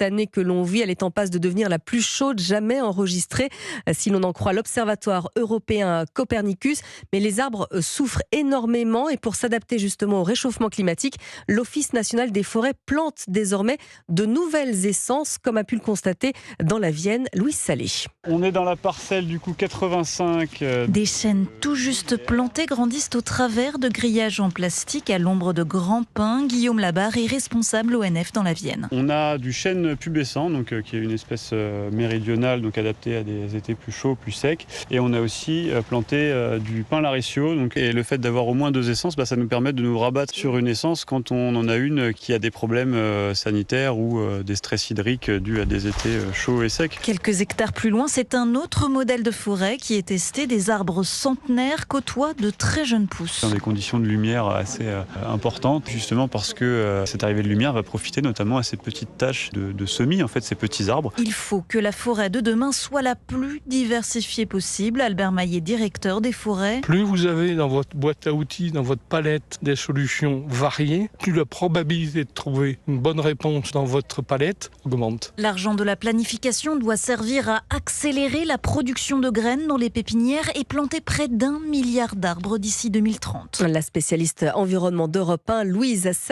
cette année que l'on vit, elle est en passe de devenir la plus chaude jamais enregistrée, si l'on en croit l'Observatoire européen Copernicus. Mais les arbres souffrent énormément et pour s'adapter justement au réchauffement climatique, l'Office national des forêts plante désormais de nouvelles essences, comme a pu le constater dans la Vienne, Louise Salé. On est dans la parcelle du coup 85. Des chênes tout juste plantés grandissent au travers de grillages en plastique à l'ombre de grands pins. Guillaume Labarre est responsable ONF dans la Vienne. On a du chêne pubescent, donc, qui est une espèce méridionale, donc adaptée à des étés plus chauds, plus secs. Et on a aussi planté du pin laricio. Et le fait d'avoir au moins 2 essences, ça nous permet de nous rabattre sur une essence quand on en a une qui a des problèmes sanitaires ou des stress hydriques dus à des étés chauds et secs. Quelques hectares plus loin, c'est un autre modèle de forêt qui est testé. Des arbres centenaires côtoient de très jeunes pousses. Dans des conditions de lumière assez importantes, justement parce que cette arrivée de lumière va profiter notamment à ces petites taches de semis, en fait, ces petits arbres. Il faut que la forêt de demain soit la plus diversifiée possible. Albert Maillet, directeur des forêts. Plus vous avez dans votre boîte à outils, dans votre palette, des solutions variées, plus la probabilité de trouver une bonne réponse dans votre palette augmente. L'argent de la planification doit servir à accélérer la production de graines dans les pépinières et planter près d'1 milliard d'arbres d'ici 2030. La spécialiste environnement d'Europe 1, Louise